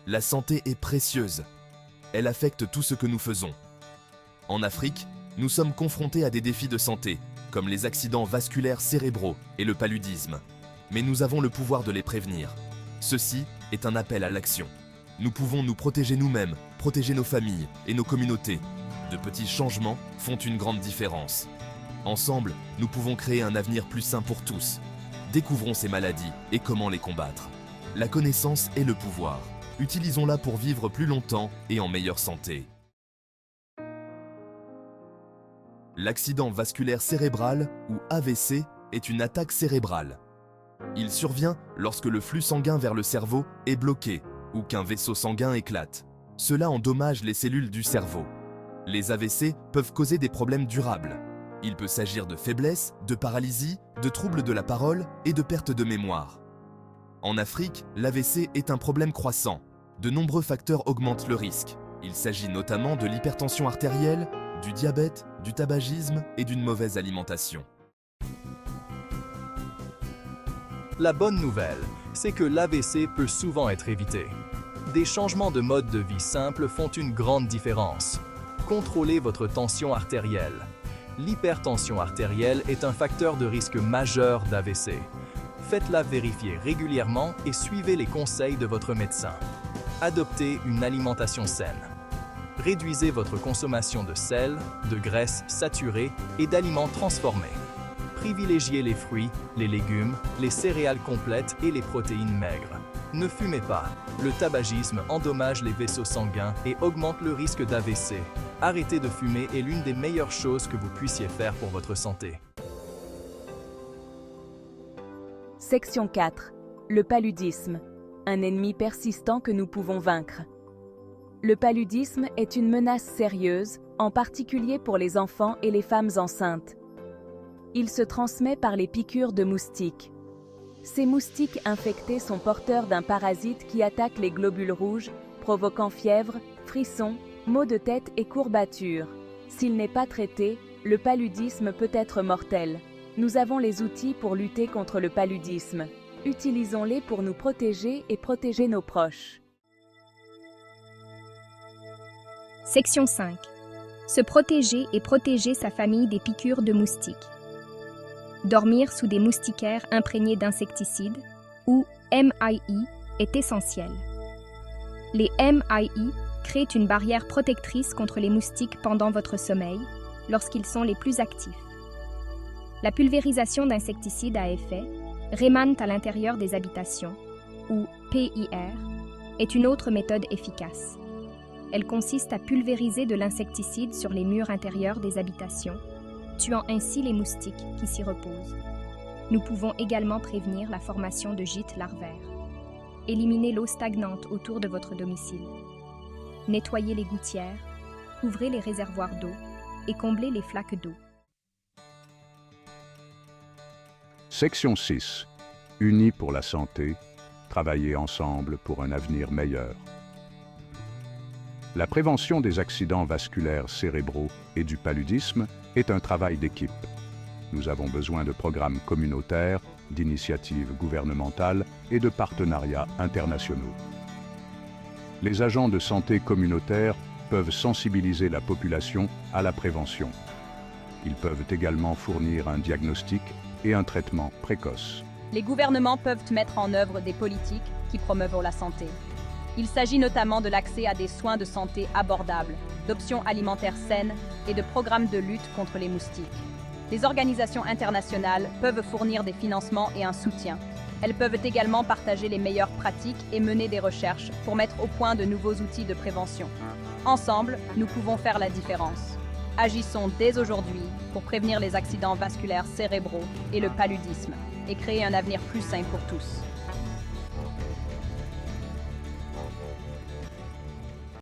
La santé est précieuse. Elle affecte tout ce que nous faisons. En Afrique, nous sommes confrontés à des défis de santé, comme les accidents vasculaires cérébraux et le paludisme. Mais nous avons le pouvoir de les prévenir. Ceci est un appel à l'action. Nous pouvons nous protéger nous-mêmes, protéger nos familles et nos communautés. De petits changements font une grande différence. Ensemble, nous pouvons créer un avenir plus sain pour tous. Découvrons ces maladies et comment les combattre. La connaissance est le pouvoir. Utilisons-la pour vivre plus longtemps et en meilleure santé. L'accident vasculaire cérébral, ou AVC, est une attaque cérébrale. Il survient lorsque le flux sanguin vers le cerveau est bloqué ou qu'un vaisseau sanguin éclate. Cela endommage les cellules du cerveau. Les AVC peuvent causer des problèmes durables. Il peut s'agir de faiblesse, de paralysie, de troubles de la parole et de perte de mémoire. En Afrique, l'AVC est un problème croissant. De nombreux facteurs augmentent le risque. Il s'agit notamment de l'hypertension artérielle, du diabète, du tabagisme et d'une mauvaise alimentation. La bonne nouvelle, c'est que l'AVC peut souvent être évité. Des changements de mode de vie simples font une grande différence. Contrôlez votre tension artérielle. L'hypertension artérielle est un facteur de risque majeur d'AVC. Faites-la vérifier régulièrement et suivez les conseils de votre médecin. Adoptez une alimentation saine. Réduisez votre consommation de sel, de graisses saturées et d'aliments transformés. Privilégiez les fruits, les légumes, les céréales complètes et les protéines maigres. Ne fumez pas. Le tabagisme endommage les vaisseaux sanguins et augmente le risque d'AVC. Arrêter de fumer est l'une des meilleures choses que vous puissiez faire pour votre santé. Section 4. Le paludisme. Un ennemi persistant que nous pouvons vaincre. Le paludisme est une menace sérieuse, en particulier pour les enfants et les femmes enceintes. Il se transmet par les piqûres de moustiques. Ces moustiques infectés sont porteurs d'un parasite qui attaque les globules rouges, provoquant fièvre, frissons, maux de tête et courbatures. S'il n'est pas traité, le paludisme peut être mortel. Nous avons les outils pour lutter contre le paludisme. Utilisons-les pour nous protéger et protéger nos proches. Section 5. Se protéger et protéger sa famille des piqûres de moustiques. Dormir sous des moustiquaires imprégnés d'insecticides, ou MII, est essentiel. Les MII créent une barrière protectrice contre les moustiques pendant votre sommeil, lorsqu'ils sont les plus actifs. La pulvérisation d'insecticides à effet, rémanent à l'intérieur des habitations, ou PIR, est une autre méthode efficace. Elle consiste à pulvériser de l'insecticide sur les murs intérieurs des habitations, tuant ainsi les moustiques qui s'y reposent. Nous pouvons également prévenir la formation de gîtes larvaires. Éliminez l'eau stagnante autour de votre domicile. Nettoyez les gouttières, ouvrez les réservoirs d'eau et comblez les flaques d'eau. Section 6. Unis pour la santé, travailler ensemble pour un avenir meilleur. La prévention des accidents vasculaires cérébraux et du paludisme est un travail d'équipe. Nous avons besoin de programmes communautaires, d'initiatives gouvernementales et de partenariats internationaux. Les agents de santé communautaires peuvent sensibiliser la population à la prévention. Ils peuvent également fournir un diagnostic et un traitement précoce. Les gouvernements peuvent mettre en œuvre des politiques qui promeuvent la santé. Il s'agit notamment de l'accès à des soins de santé abordables, d'options alimentaires saines et de programmes de lutte contre les moustiques. Les organisations internationales peuvent fournir des financements et un soutien. Elles peuvent également partager les meilleures pratiques et mener des recherches pour mettre au point de nouveaux outils de prévention. Ensemble, nous pouvons faire la différence. Agissons dès aujourd'hui pour prévenir les accidents vasculaires cérébraux et le paludisme et créer un avenir plus sain pour tous.